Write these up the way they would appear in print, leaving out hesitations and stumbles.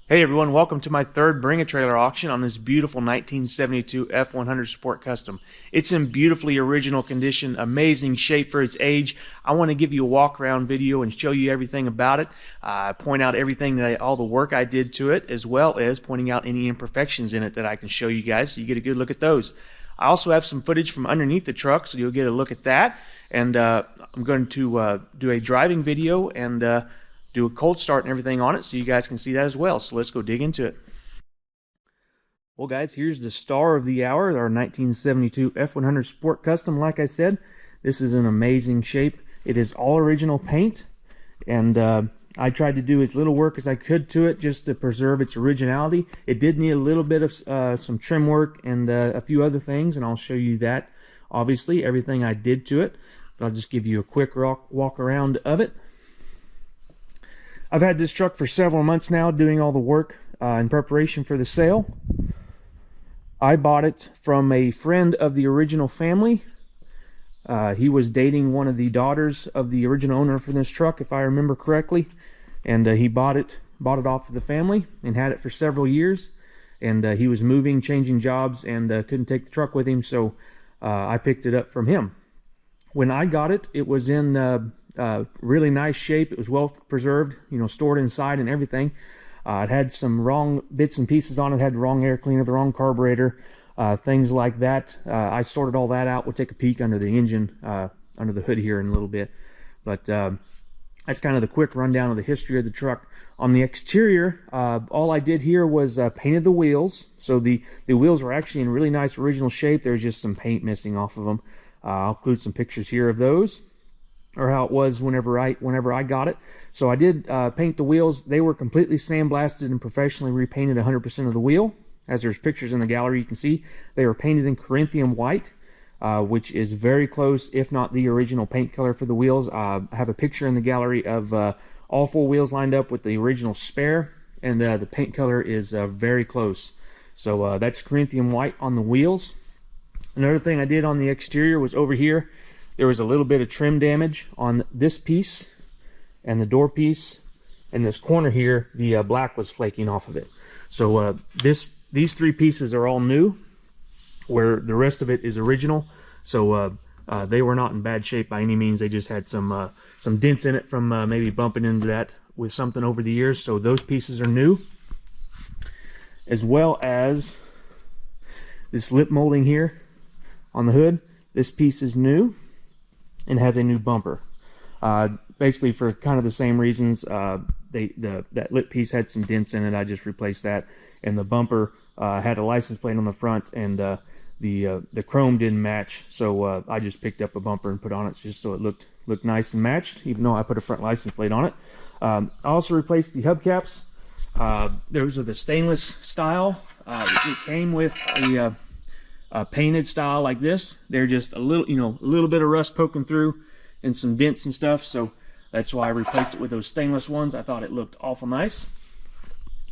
Hey everyone, welcome to my third Bring a Trailer auction on this beautiful 1972 F-100 Sport Custom. It's in beautifully original condition, amazing shape for its age. I want to give you a walk around video and show you everything about it, point out everything all the work I did to it, as well as pointing out any imperfections in it that I can show you guys so you get a good look at those. I also have some footage from underneath the truck, so you'll get a look at that. And I'm going to do a driving video and do a cold start and everything on it so you guys can see that as well. So let's go dig into it. Well guys, here's the star of the hour, our 1972 F-100 Sport Custom. Like I said, this is in amazing shape. It is all original paint, and I tried to do as little work as I could to it just to preserve its originality. It did need a little bit of some trim work and a few other things, and I'll show you that, obviously, everything I did to it. But I'll just give you a quick walk around of it. I've had this truck for several months now, doing all the work in preparation for the sale. I bought it from a friend of the original family. He was dating one of the daughters of the original owner for this truck, if I remember correctly, and he bought it off of the family and had it for several years. And he was moving, changing jobs, and couldn't take the truck with him, so I picked it up from him. When I got it, it was in really nice shape. It was well preserved, stored inside and everything. It had some wrong bits and pieces on it. It had the wrong air cleaner, the wrong carburetor, things like that. I sorted all that out. We'll take a peek under the engine, under the hood here in a little bit. But that's kind of the quick rundown of the history of the truck. On the exterior, all I did here was painted the wheels. So the wheels were actually in really nice original shape. There's just some paint missing off of them. I'll include some pictures here of those, or how it was whenever I got it. So I did paint the wheels. They were completely sandblasted and professionally repainted 100% of the wheel. As there's pictures in the gallery, you can see they were painted in Corinthian white, which is very close, if not the original paint color for the wheels. I have a picture in the gallery of all four wheels lined up with the original spare, and the paint color is very close. So that's Corinthian white on the wheels. Another thing I did on the exterior was over here, there was a little bit of trim damage on this piece and the door piece, and this corner here, the black was flaking off of it. So these three pieces are all new, where the rest of it is original. So they were not in bad shape by any means. They just had some dents in it from maybe bumping into that with something over the years. So those pieces are new, as well as this lip molding here on the hood. This piece is new and has a new bumper, basically for kind of the same reasons. That lip piece had some dents in it. I just replaced that, and the bumper had a license plate on the front, and the chrome didn't match, so I just picked up a bumper and put on it just so it looked nice and matched, even though I put a front license plate on it. I also replaced the hubcaps. Those are the stainless style. It came with a painted style like this. They're just a little bit of rust poking through and some dents and stuff, so that's why I replaced it with those stainless ones. I thought it looked awful nice.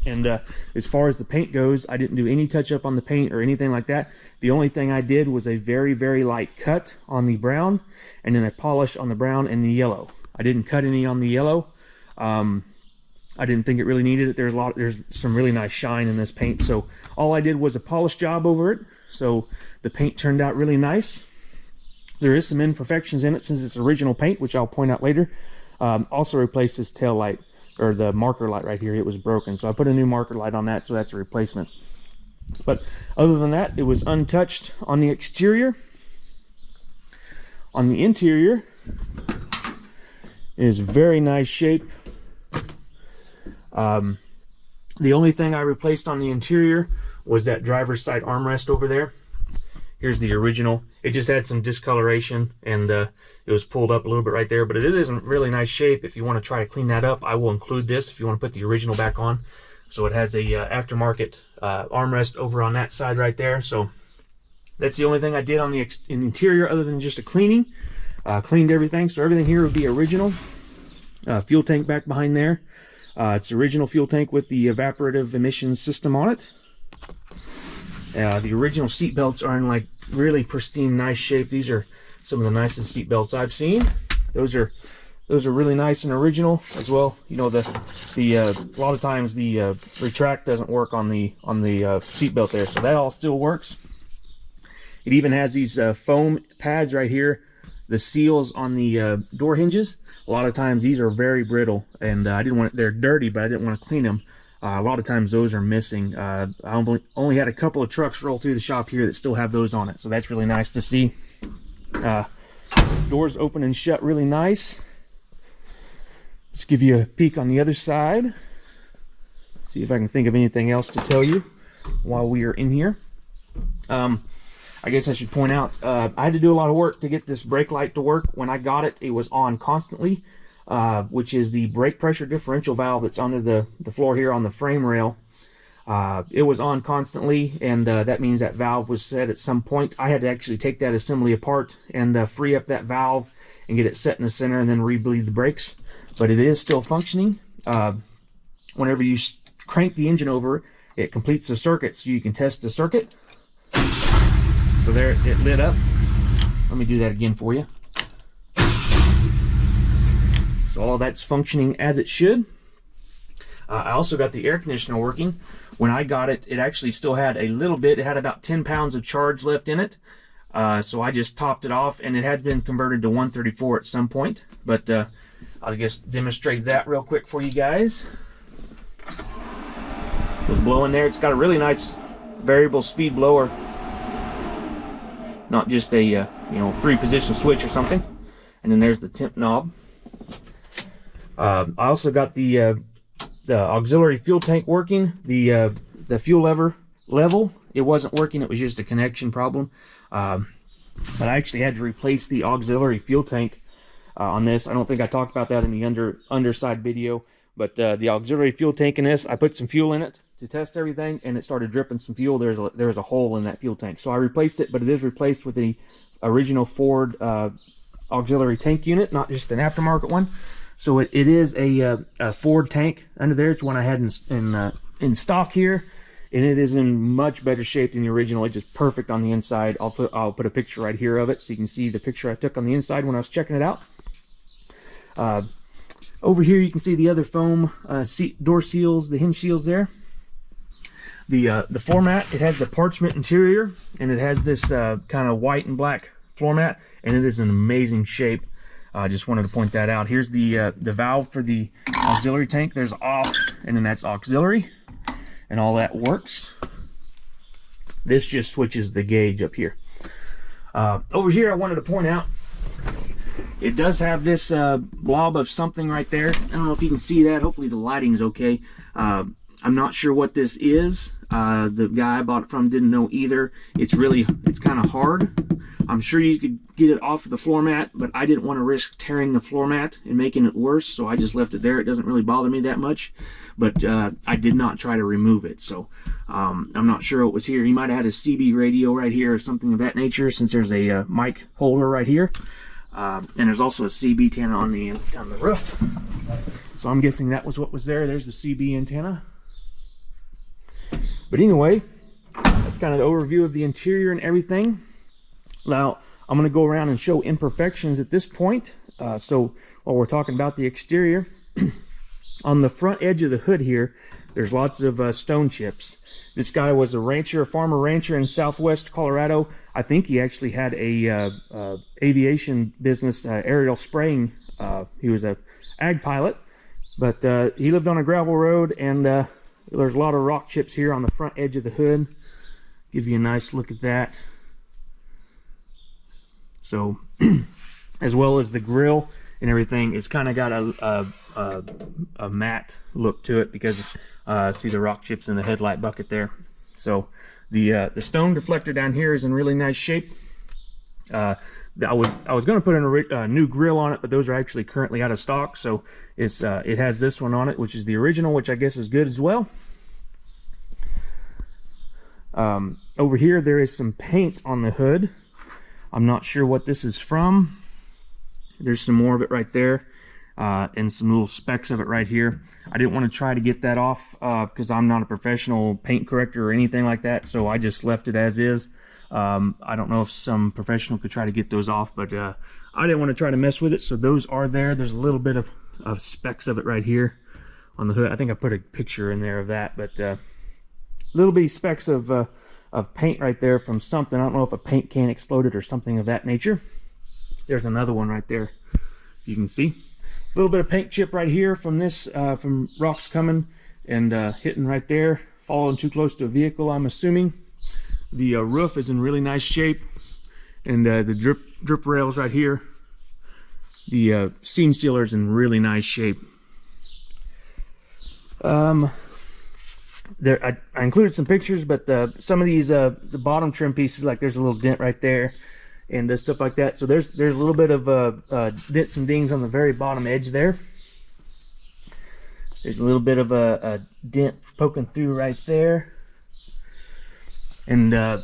And as far as the paint goes, I didn't do any touch up on the paint or anything like that. The only thing I did was a very, very light cut on the brown, and then a polish on the brown and the yellow. I didn't cut any on the yellow. I didn't think it really needed it. There's some really nice shine in this paint, so all I did was a polish job over it. So the paint turned out really nice. There is some imperfections in it since it's original paint, which I'll point out later. Also replaced this tail light, or the marker light right here. It was broken, so I put a new marker light on that, so that's a replacement. But other than that, it was untouched on the exterior. On the interior, it is very nice shape. The only thing I replaced on the interior was that driver's side armrest over there. Here's the original. It just had some discoloration, and it was pulled up a little bit right there, but it is in really nice shape. If you want to try to clean that up, I will include this if you want to put the original back on. So it has a aftermarket armrest over on that side right there. So that's the only thing I did on the interior other than just a cleaning. Cleaned everything, so everything here would be original. Fuel tank back behind there. It's the original fuel tank with the evaporative emissions system on it. The original seat belts are in like really pristine, nice shape. These are some of the nicest seat belts I've seen. Those are Those are really nice and original as well. You know, a lot of times the retract doesn't work on the seat belt there, so that all still works. It even has these foam pads right here, the seals on the door hinges. A lot of times these are very brittle, and they're dirty, but I didn't want to clean them. A lot of times those are missing. I only had a couple of trucks roll through the shop here that still have those on it, so that's really nice to see. Doors open and shut really nice. Let's give you a peek on the other side. See if I can think of anything else to tell you while we are in here. I guess I should point out, I had to do a lot of work to get this brake light to work. When I got it, it was on constantly, which is the brake pressure differential valve that's under the floor here on the frame rail. It was on constantly, and that means that valve was set at some point. I had to actually take that assembly apart and free up that valve and get it set in the center and then re-bleed the brakes. But it is still functioning. Whenever you crank the engine over, it completes the circuit, so you can test the circuit. So there, it lit up. Let me do that again for you. So all that's functioning as it should. I also got the air conditioner working. When I got it, it actually still had a little bit. It had about 10 pounds of charge left in it. So I just topped it off, and it had been converted to 134 at some point. But I'll just demonstrate that real quick for you guys. It was blowing there. It's got a really nice variable speed blower. Not just a you know, 3-position switch or something. And then there's the temp knob. I also got the auxiliary fuel tank working. The fuel level, it wasn't working. It was just a connection problem. But I actually had to replace the auxiliary fuel tank on this. I don't think I talked about that in the underside video, but the auxiliary fuel tank in this, I put some fuel in it to test everything, and it started dripping some fuel. There was a hole in that fuel tank, so I replaced it. But it is replaced with the original Ford auxiliary tank unit, not just an aftermarket one. So it is a Ford tank under there. It's one I had in stock here, and it is in much better shape than the original. It's just perfect on the inside. I'll put a picture right here of it so you can see the picture I took on the inside when I was checking it out. Over here you can see the other foam door seals, the hinge seals there. The floor mat, it has the parchment interior, and it has this kind of white and black floor mat, and it is in amazing shape. I just wanted to point that out. Here's the valve for the auxiliary tank. There's off, and then that's auxiliary, and all that works. This just switches the gauge up here. Over here I wanted to point out, it does have this blob of something right there. I don't know if you can see that. Hopefully the lighting's okay. I'm not sure what this is. The guy I bought it from didn't know either. It's kind of hard. I'm sure you could get it off of the floor mat, but I didn't want to risk tearing the floor mat and making it worse, so I just left it there. It doesn't really bother me that much, but I did not try to remove it, so I'm not sure what was here. He might have had a CB radio right here or something of that nature, since there's a mic holder right here. And there's also a CB antenna on the roof. So I'm guessing that was what was there. There's the CB antenna. But anyway, that's kind of the overview of the interior and everything. Now, I'm going to go around and show imperfections at this point. So while we're talking about the exterior, on the front edge of the hood here, there's lots of stone chips. This guy was a farmer rancher in southwest Colorado. I think he actually had a aviation business, aerial spraying. He was a ag pilot, but he lived on a gravel road, and there's a lot of rock chips here on the front edge of the hood. Give you a nice look at that. So, as well as the grill and everything, it's kind of got a matte look to it, because see the rock chips in the headlight bucket there. So the stone deflector down here is in really nice shape. I was going to put in a new grill on it, but those are actually currently out of stock. So it has this one on it, which is the original, which I guess is good as well. Over here there is some paint on the hood. I'm not sure what this is from. There's some more of it right there, and some little specks of it right here. I didn't want to try to get that off because I'm not a professional paint corrector or anything like that, so I just left it as is. I don't know if some professional could try to get those off, but I didn't want to try to mess with it, so those are there. There's a little bit of specks of it right here on the hood. I think I put a picture in there of that, but little bitty specks of paint right there from something. I don't know if a paint can exploded or something of that nature. There's another one right there, you can see. A little bit of paint chip right here from this, from rocks coming and hitting right there, falling too close to a vehicle, I'm assuming. The roof is in really nice shape, and the drip rails right here, the seam sealer is in really nice shape. There, I included some pictures, but some of these the bottom trim pieces, like there's a little dent right there, and stuff like that. So there's a little bit of dents and dings on the very bottom edge there. There's a little bit of a dent poking through right there, and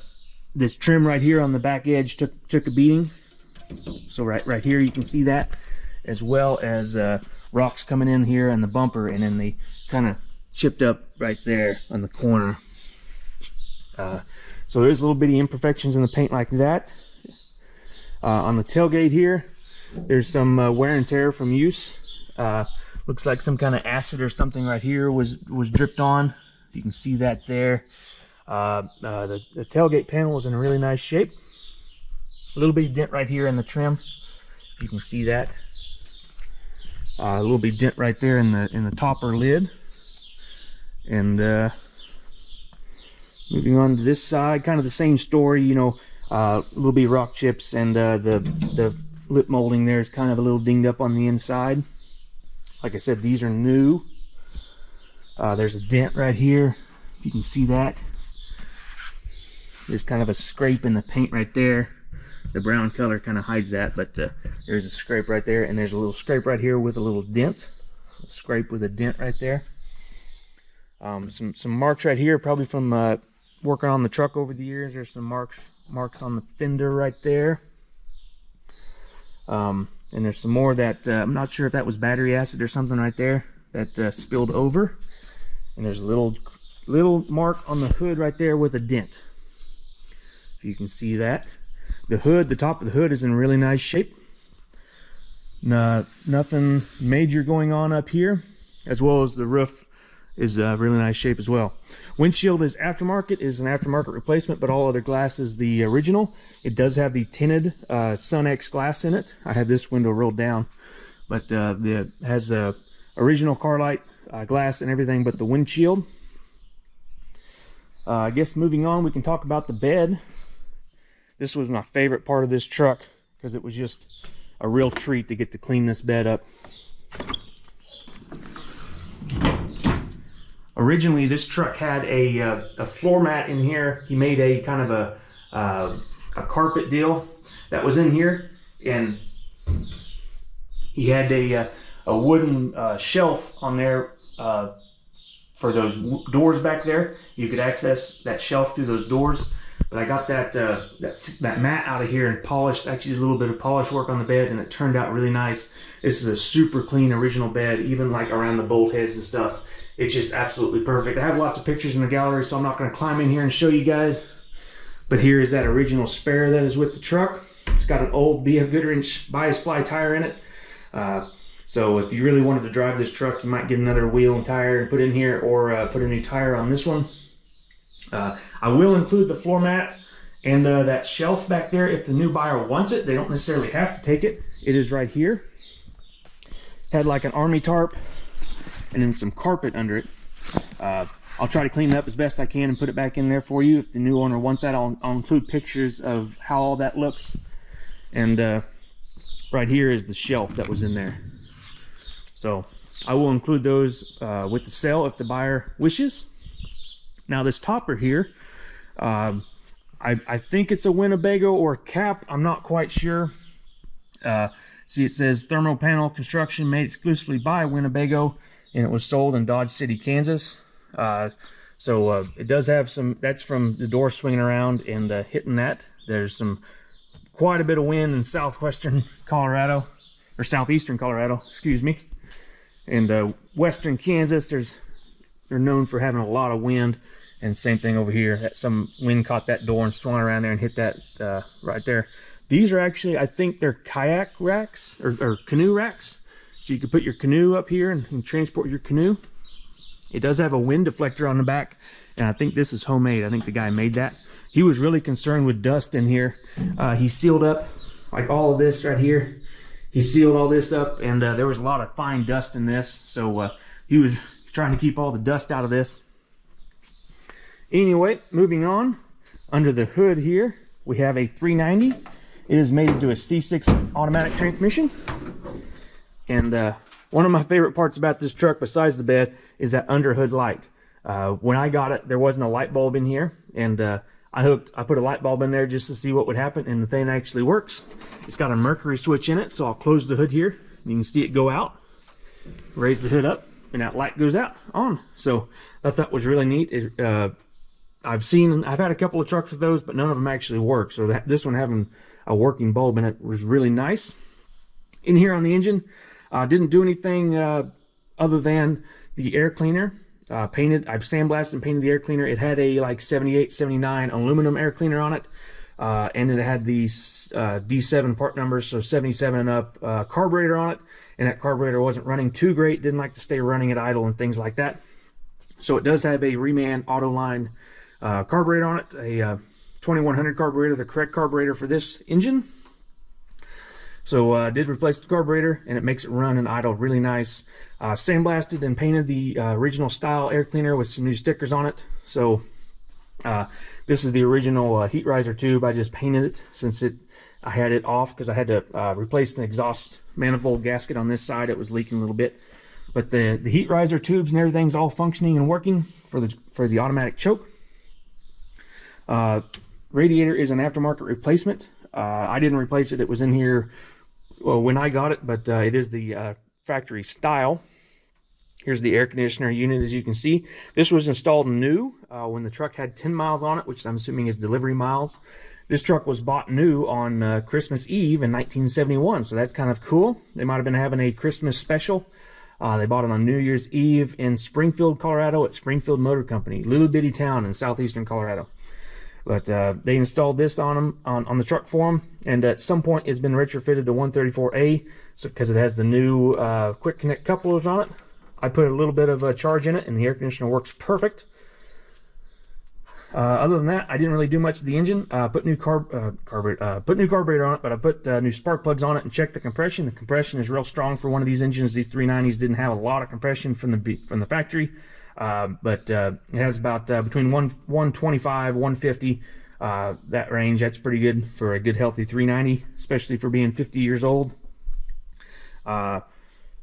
this trim right here on the back edge took a beating. So right here you can see that, as well as rocks coming in here and the bumper, and then they kind of chipped up right there on the corner. So there's little bitty imperfections in the paint like that. On the tailgate here, there's some wear and tear from use. Looks like some kind of acid or something right here was dripped on. You can see that there. The tailgate panel is in a really nice shape. A little bitty dent right here in the trim. You can see that. A little bitty dent right there in the topper lid. And moving on to this side, kind of the same story, you know. Little bit rock chips, and the lip molding there is kind of a little dinged up on the inside. Like I said, these are new. There's a dent right here, you can see that. There's kind of a scrape in the paint right there. The brown color kind of hides that, but there's a scrape right there, and there's a little scrape right here with a little dent. A scrape with a dent right there. Some marks right here, probably from working on the truck over the years. There's some marks on the fender right there. And there's some more that I'm not sure if that was battery acid or something right there that spilled over. And there's a little mark on the hood right there with a dent, if you can see that. The hood, the top of the hood is in really nice shape. Nothing major going on up here, as well as the roof is really nice shape as well. Windshield is aftermarket, is an aftermarket replacement, but all other glass is the original. It does have the tinted Sun X glass in it. I have this window rolled down, but it has original Carlite glass and everything but the windshield. I guess moving on, we can talk about the bed. This was my favorite part of this truck, because it was just a real treat to get to clean this bed up. Originally, this truck had a floor mat in here. He made a kind of a carpet deal that was in here, and he had a wooden shelf on there for those doors back there. You could access that shelf through those doors. But I got that mat out of here and polished, actually did a little bit of polish work on the bed, and it turned out really nice. This is a super clean original bed, even like around the bolt heads and stuff. It's just absolutely perfect. I have lots of pictures in the gallery, so I'm not going to climb in here and show you guys. But here is that original spare that is with the truck. It's got an old B.F. Goodrich bias ply tire in it. So if you really wanted to drive this truck, you might get another wheel and tire and put in here, or put a new tire on this one. I will include the floor mat and that shelf back there if the new buyer wants it. They don't necessarily have to take it. It is right here. Had like an army tarp and then some carpet under it. I'll try to clean it up as best I can and put it back in there for you. If the new owner wants that, I'll include pictures of how all that looks. And right here is the shelf that was in there. So I will include those with the sale if the buyer wishes. Now this topper here, I think it's a Winnebago or a Cap. I'm not quite sure. See, it says thermal panel construction made exclusively by Winnebago, and it was sold in Dodge City, Kansas. So it does have some, that's from the door swinging around and hitting that. There's quite a bit of wind in southwestern Colorado, or southeastern Colorado, excuse me. And western Kansas, they're known for having a lot of wind And same thing over here. Some wind caught that door and swung around there and hit that right there. These are actually, I think they're kayak racks or canoe racks. So you can put your canoe up here and transport your canoe. It does have a wind deflector on the back, and I think this is homemade. I think the guy made that. He was really concerned with dust in here. He sealed up like all of this right here. He sealed all this up, and there was a lot of fine dust in this, so he was trying to keep all the dust out of this. Anyway, moving on, under the hood here, we have a 390. It is mated to a C6 automatic transmission. And one of my favorite parts about this truck, besides the bed, is that under hood light. When I got it, there wasn't a light bulb in here, and I put a light bulb in there just to see what would happen, and the thing actually works. It's got a mercury switch in it, so I'll close the hood here. You can see it go out, raise the hood up, and that light goes out, on. So I thought that was really neat. I've had a couple of trucks with those, but none of them actually work. So this one having a working bulb in it was really nice. In here on the engine, didn't do anything other than the air cleaner. I've sandblasted and painted the air cleaner. It had a like 78, 79 aluminum air cleaner on it. And it had these D7 part numbers, so 77 and up carburetor on it. And that carburetor wasn't running too great, didn't like to stay running at idle and things like that. So it does have a Reman Autoline carburetor on it, a 2100 carburetor, the correct carburetor for this engine. So I did replace the carburetor, and it makes it run and idle really nice. Sandblasted and painted the original style air cleaner with some new stickers on it. So this is the original heat riser tube. I just painted it since I had it off because I had to replace an exhaust manifold gasket on this side. It was leaking a little bit. But the heat riser tubes and everything's all functioning and working for the automatic choke. Radiator is an aftermarket replacement. I didn't replace it. It was in here when I got it, but it is the factory style. Here's the air conditioner unit, as you can see. This was installed new when the truck had 10 miles on it, which I'm assuming is delivery miles. This truck was bought new on Christmas Eve in 1971, so that's kind of cool. They might have been having a Christmas special. They bought it on New Year's Eve in Springfield, Colorado at Springfield Motor Company, little bitty town in southeastern Colorado. But they installed this on the truck for them, and at some point it's been retrofitted to 134A, so because it has the new quick connect couplers on it. I put a little bit of a charge in it, and the air conditioner works perfect. Other than that, I didn't really do much to the engine. Put new carburetor on it, but I put new spark plugs on it and checked the compression. The compression is real strong for one of these engines. These 390s didn't have a lot of compression from the factory. But it has about between 125, 150, that range. That's pretty good for a good healthy 390, especially for being 50 years old.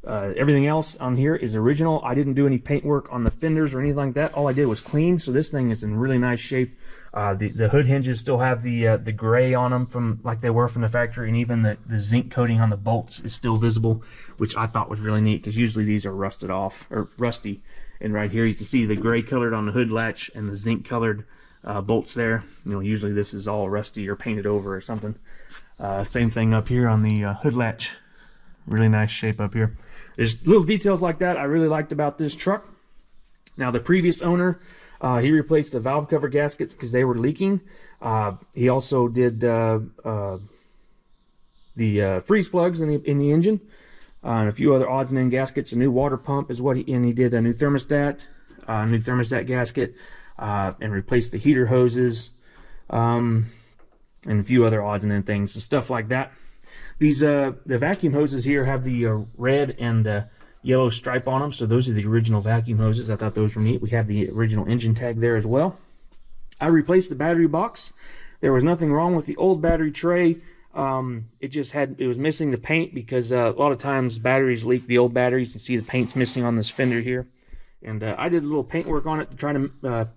Everything else on here is original. I didn't do any paint work on the fenders or anything like that. All I did was clean, so this thing is in really nice shape. The hood hinges still have the gray on them from like they were from the factory, and even the zinc coating on the bolts is still visible, which I thought was really neat because usually these are rusted off or rusty. And right here you can see the gray colored on the hood latch and the zinc colored bolts there. You know, usually this is all rusty or painted over or something. Same thing up here on the hood latch. Really nice shape up here. There's little details like that I really liked about this truck. Now the previous owner, he replaced the valve cover gaskets because they were leaking. He also did the freeze plugs in the engine. And a few other odds and ends gaskets. A new water pump is what he did a new thermostat gasket, and replaced the heater hoses, and a few other odds and ends things, so stuff like that. These the vacuum hoses here have the red and yellow stripe on them, so those are the original vacuum hoses. I thought those were neat. We have the original engine tag there as well. I replaced the battery box. There was nothing wrong with the old battery tray. It was missing the paint because a lot of times batteries leak, the old batteries, and see the paint's missing on this fender here. And I did a little paint work on it to try to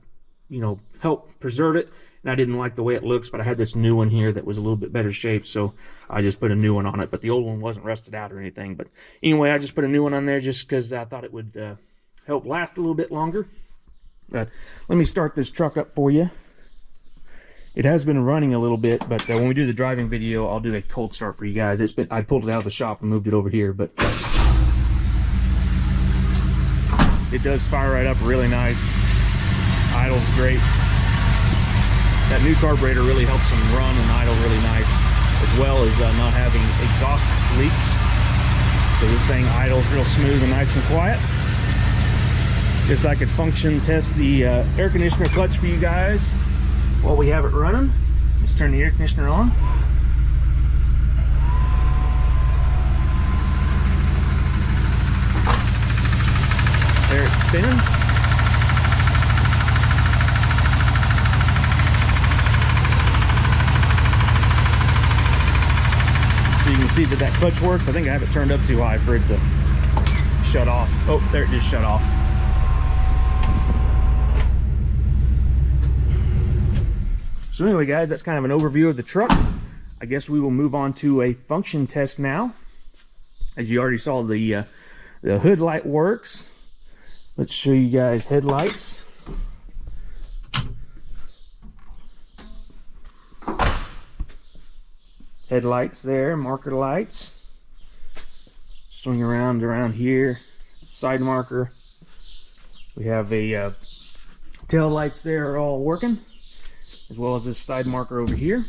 help preserve it, and I didn't like the way it looks, but I had this new one here that was a little bit better shape, so I just put a new one on it. But the old one wasn't rusted out or anything. But anyway, I just put a new one on there just because I thought it would help last a little bit longer. But let me start this truck up for you. It has been running a little bit, but when we do the driving video, I'll do a cold start for you guys. I pulled it out of the shop and moved it over here, but it does fire right up really nice. Idle idles great. That new carburetor really helps them run and idle really nice, as well as not having exhaust leaks. So this thing idles real smooth and nice and quiet. Just I could function test the air conditioner clutch for you guys while we have it running. Let's turn the air conditioner on. There it's spinning. So you can see that clutch works. I think I have it turned up too high for it to shut off. Oh, there it just shut off. So anyway, guys, that's kind of an overview of the truck. I guess we will move on to a function test now. As you already saw, the hood light works. Let's show you guys headlights. Headlights there, marker lights. Swing around here, side marker. We have a tail lights there are all working, as well as this side marker over here.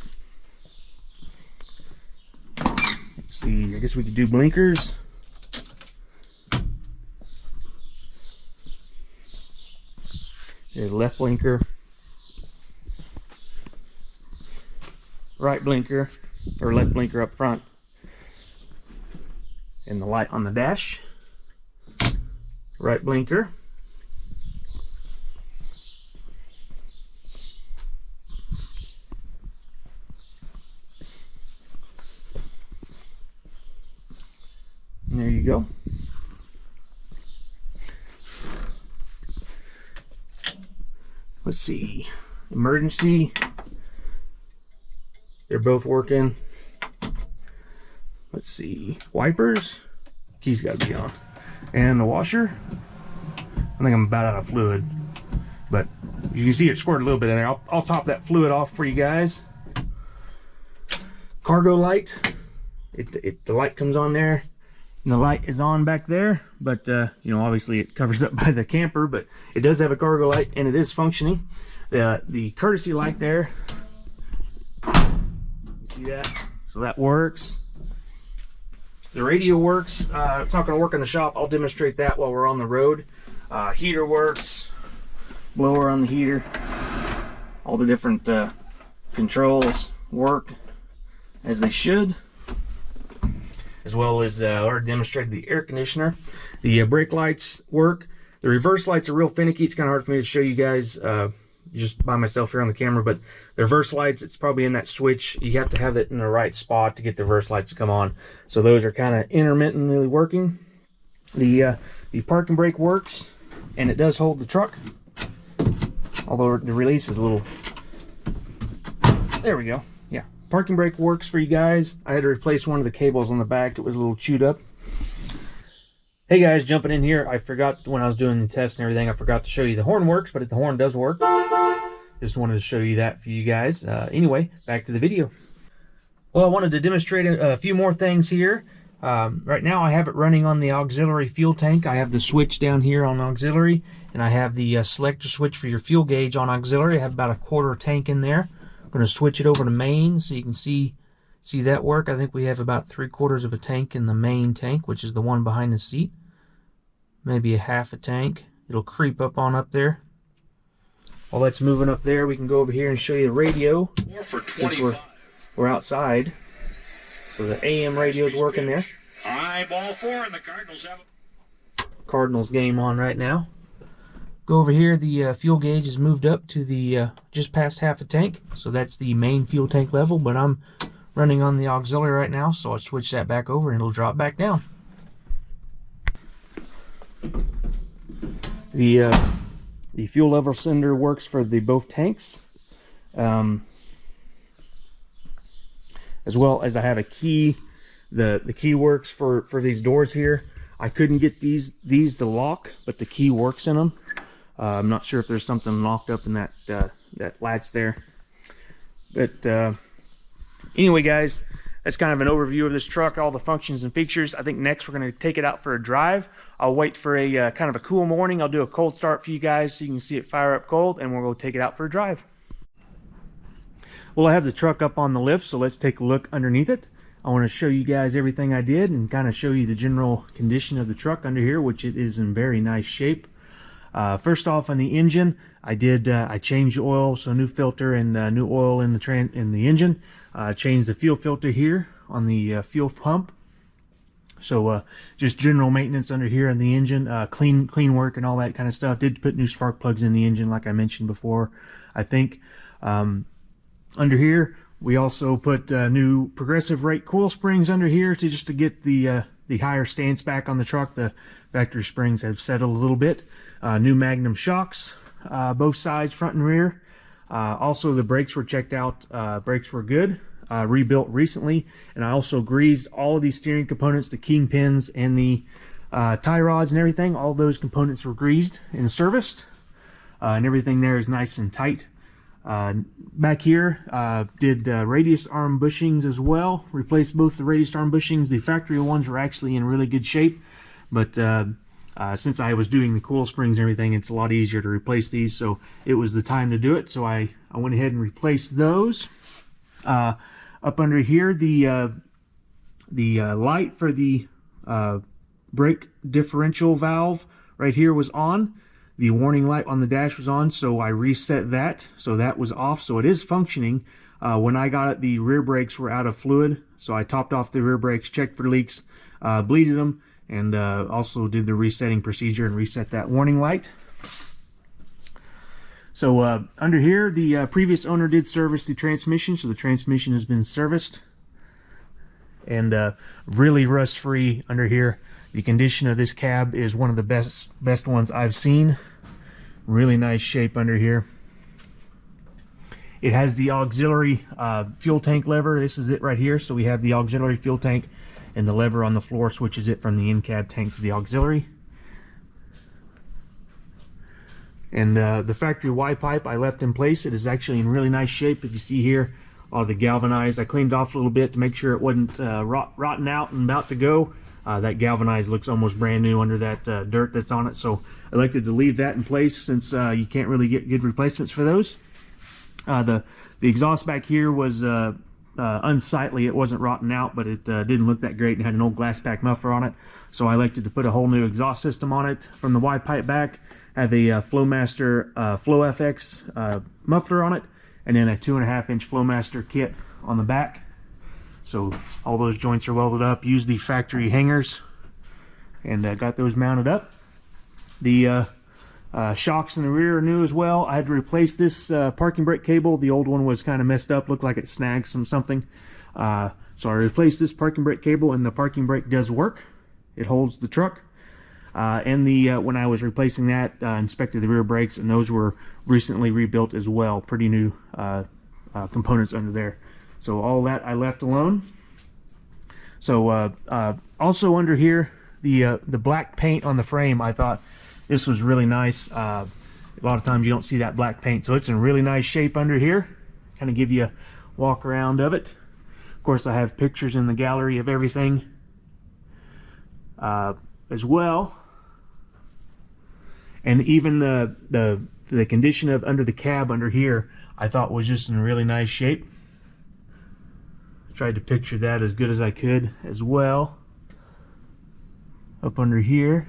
Let's see, I guess we could do blinkers. There's left blinker, right blinker, or left blinker up front, and the light on the dash. Right blinker. And there you go. Let's see, emergency, they're both working. Let's see, wipers, key's got to be on, and the washer. I think I'm about out of fluid, but you can see it squirted a little bit in there. I'll top that fluid off for you guys. Cargo light, the light comes on there, and the light is on back there, but you know, obviously it covers up by the camper, but it does have a cargo light and it is functioning. The courtesy light there, you see that? So that works. The radio works. It's not going to work in the shop. I'll demonstrate that while we're on the road. Heater works. Blower on the heater. All the different controls work as they should. As well as I already demonstrated the air conditioner. The brake lights work. The reverse lights are real finicky. It's kind of hard for me to show you guys just by myself here on the camera, but the reverse lights, it's probably in that switch. You have to have it in the right spot to get the reverse lights to come on. So those are kind of intermittently working. The parking brake works, and it does hold the truck. Although the release is a little... There we go. Yeah, parking brake works for you guys. I had to replace one of the cables on the back. It was a little chewed up. Hey guys, jumping in here. I forgot when I was doing the test and everything, I forgot to show you the horn works, but the horn does work. Just wanted to show you that for you guys. Anyway, back to the video. Well, I wanted to demonstrate a few more things here. Right now I have it running on the auxiliary fuel tank. I have the switch down here on auxiliary, and I have the selector switch for your fuel gauge on auxiliary. I have about a quarter tank in there. I'm going to switch it over to main so you can see that work. I think we have about 3/4 of a tank in the main tank, which is the one behind the seat. Maybe a half a tank. It'll creep up on up there. While that's moving up there, we can go over here and show you the radio. Since we're outside. So the AM radio is working there. High ball 4, and the Cardinals have a Cardinals game on right now. Go over here, the fuel gauge is moved up to the just past half a tank. So that's the main fuel tank level, but I'm running on the auxiliary right now, so I'll switch that back over and it'll drop back down. The fuel level sender works for both tanks, as well as I have a key. The key works for these doors here. I couldn't get these to lock, but the key works in them. I'm not sure if there's something locked up in that latch there, but anyway guys, that's kind of an overview of this truck, all the functions and features. I think next we're going to take it out for a drive. I'll wait for a kind of a cool morning. I'll do a cold start for you guys so you can see it fire up cold, and we'll go take it out for a drive. Well, I have the truck up on the lift, so let's take a look underneath it. I want to show you guys everything I did and kind of show you the general condition of the truck under here, which it is in very nice shape. First off, on the engine, I changed the oil, so new filter and new oil in the engine. Changed the fuel filter here on the fuel pump. So just general maintenance under here on the engine, clean work and all that kind of stuff. Did put new spark plugs in the engine, like I mentioned before. I think under here we also put new progressive rate coil springs under here to get the higher stance back on the truck. The factory springs have settled a little bit. New Magnum shocks, both sides, front and rear. Also, the brakes were checked out. Brakes were good. Rebuilt recently. And I also greased all of these steering components, the kingpins and the tie rods and everything. All those components were greased and serviced. And everything there is nice and tight. Back here, did radius arm bushings as well. Replaced both the radius arm bushings. The factory ones were actually in really good shape. But since I was doing the coil springs and everything, it's a lot easier to replace these, so it was the time to do it. So I went ahead and replaced those. Up under here, the light for the brake differential valve right here was on. The warning light on the dash was on, so I reset that, so that was off, so it is functioning. When I got it, the rear brakes were out of fluid, so I topped off the rear brakes, checked for leaks, bleeded them, and also did the resetting procedure and reset that warning light. So under here, the previous owner did service the transmission, so the transmission has been serviced. And really rust-free under here. The condition of this cab is one of the best ones I've seen. Really nice shape under here. It has the auxiliary fuel tank lever. This is it right here. So we have the auxiliary fuel tank, and the lever on the floor switches it from the in-cab tank to the auxiliary. And the factory Y pipe I left in place. It is actually in really nice shape. If you see here, all the galvanized, I cleaned off a little bit to make sure it wasn't rotten out and about to go. That galvanized looks almost brand new under that dirt that's on it. So I elected to leave that in place since you can't really get good replacements for those. The exhaust back here was unsightly. It wasn't rotten out, but it didn't look that great and had an old glass pack muffler on it. So I elected to put a whole new exhaust system on it from the Y pipe back. Have a Flowmaster FX muffler on it, and then a 2.5-inch Flowmaster kit on the back. So all those joints are welded up. Used the factory hangers and got those mounted up. The shocks in the rear are new as well. I had to replace this parking brake cable. The old one was kind of messed up, looked like it snagged something. So I replaced this parking brake cable, and the parking brake does work. It holds the truck. And when I was replacing that, inspected the rear brakes, and those were recently rebuilt as well. Pretty new components under there. So all that I left alone. So also under here, the black paint on the frame, I thought this was really nice. A lot of times you don't see that black paint, so it's in really nice shape under here. Kind of give you a walk around of it. Of course, I have pictures in the gallery of everything as well. And even the condition of under the cab under here, I thought was just in really nice shape. Tried to picture that as good as I could as well. Up under here.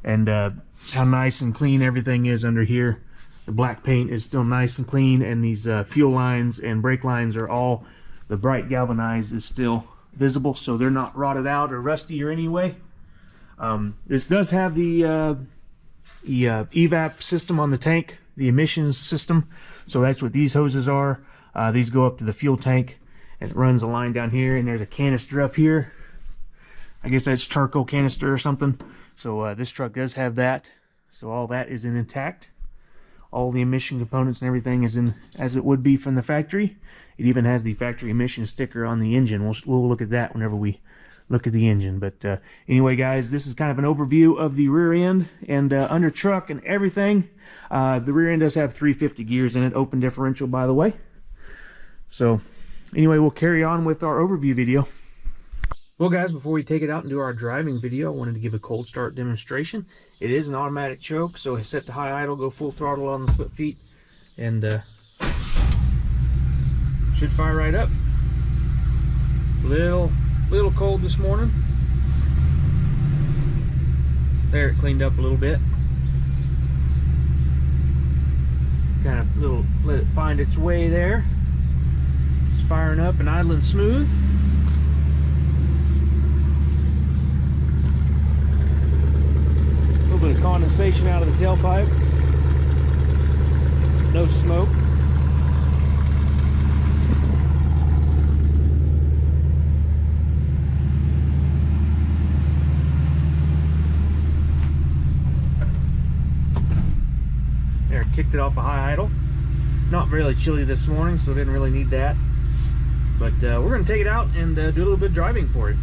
And how nice and clean everything is under here. The black paint is still nice and clean, and these fuel lines and brake lines are all, the bright galvanized is still visible, so they're not rotted out or rusty or anyway. This does have the evap system on the tank, the emissions system. So that's what these hoses are. These go up to the fuel tank, and it runs a line down here, and there's a canister up here. I guess that's charcoal canister or something. So this truck does have that. So all that is intact. All the emission components and everything is in as it would be from the factory. It even has the factory emission sticker on the engine. We'll look at that whenever we look at the engine. But anyway, guys, this is kind of an overview of the rear end and under truck and everything. The rear end does have 350 gears in it, open differential, by the way. So Anyway, we'll carry on with our overview video. Well guys, before we take it out and do our driving video, I wanted to give a cold start demonstration. It is an automatic choke, so I set to high idle, go full throttle on the foot feet, and should fire right up. Little cold this morning. There, it cleaned up a little bit. Kind of let it find its way there. It's firing up and idling smooth. A little bit of condensation out of the tailpipe. No smoke. There, kicked it off a high idle. Not really chilly this morning, so didn't really need that. But we're going to take it out and do a little bit of driving for it.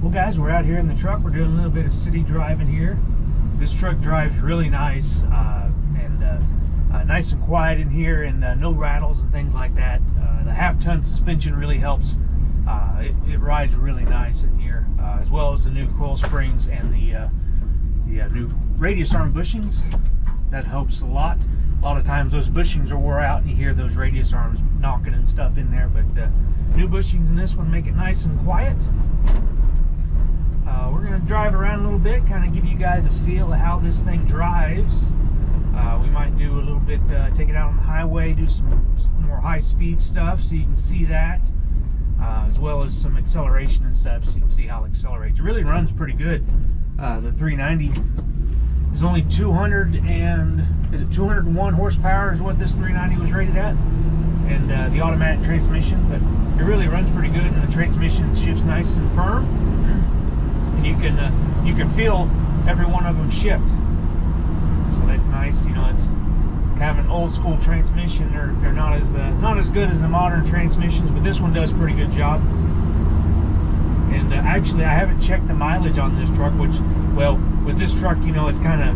Well guys, we're out here in the truck. We're doing a little bit of city driving here. This truck drives really nice, and nice and quiet in here, and no rattles and things like that. The half-ton suspension really helps. It rides really nice in here, as well as the new coil springs and the new radius arm bushings. That helps a lot. A lot of times those bushings are wore out and you hear those radius arms knocking and stuff in there, but new bushings in this one make it nice and quiet. We're going to drive around a little bit, kind of give you guys a feel of how this thing drives. We might do a little bit, take it out on the highway, do some more high-speed stuff so you can see that, as well as some acceleration and stuff so you can see how it accelerates. It really runs pretty good. The 390 is only 201 horsepower is what this 390 was rated at, and the automatic transmission, but it really runs pretty good, and the transmission shifts nice and firm, and you can feel every one of them shift, so that's nice. You know, it's kind of an old school transmission. They're not as good as the modern transmissions, but this one does a pretty good job. And actually, I haven't checked the mileage on this truck, which, well, with this truck, you know, it's kind of,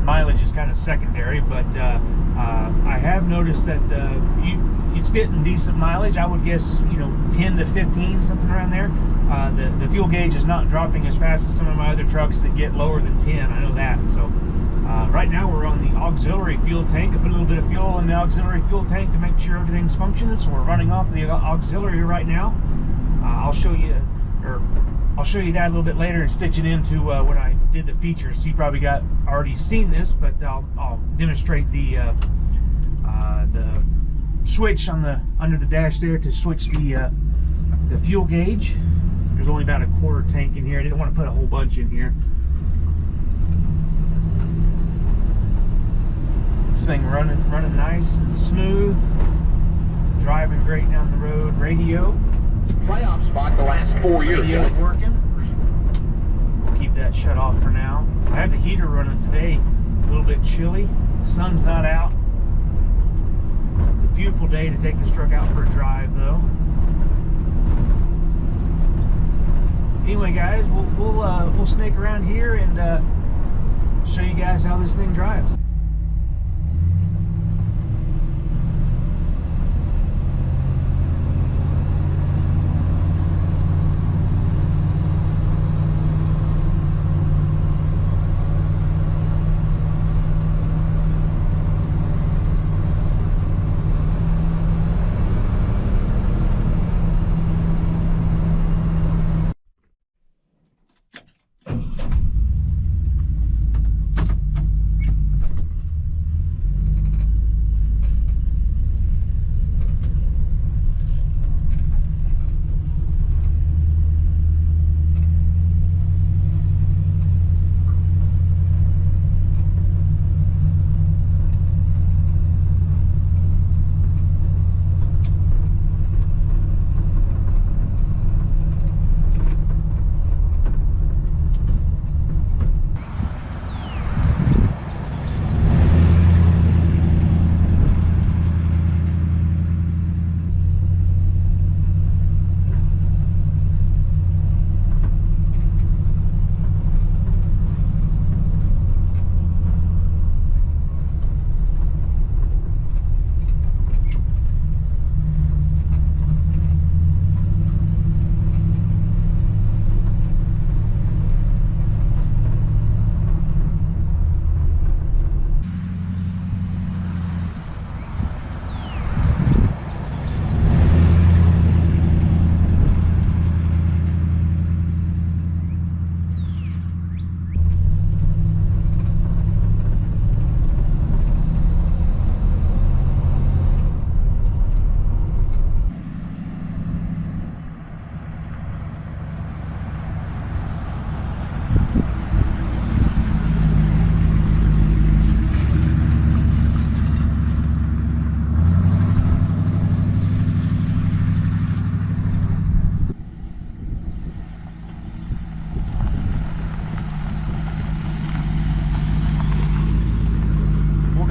mileage is kind of secondary, but I have noticed that it's getting decent mileage. I would guess, you know, 10 to 15, something around there. The fuel gauge is not dropping as fast as some of my other trucks that get lower than 10. I know that. So right now we're on the auxiliary fuel tank. I put a little bit of fuel in the auxiliary fuel tank to make sure everything's functioning. So we're running off the auxiliary right now. I'll show you that a little bit later and stitch it into when I did the features. So you probably already seen this, but I'll demonstrate the switch on under the dash there to switch the fuel gauge. There's only about a quarter tank in here. I didn't want to put a whole bunch in here. This thing running nice and smooth, driving great down the road. Radio. Playoff spot the last 4 years. Radio's working. Keep that shut off for now. I have the heater running today. A little bit chilly. Sun's not out. It's a beautiful day to take this truck out for a drive, though. Anyway, guys, we'll snake around here and show you guys how this thing drives.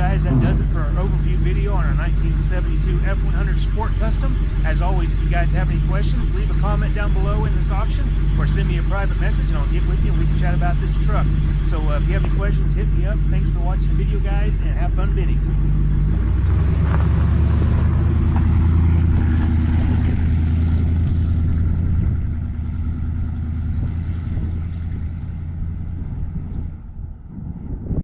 guys, that does it for our overview video on our 1972 F-100 Sport Custom. As always, if you guys have any questions, leave a comment down below in this auction or send me a private message and I'll get with you and we can chat about this truck. So if you have any questions, hit me up. Thanks for watching the video, guys, and have fun bidding.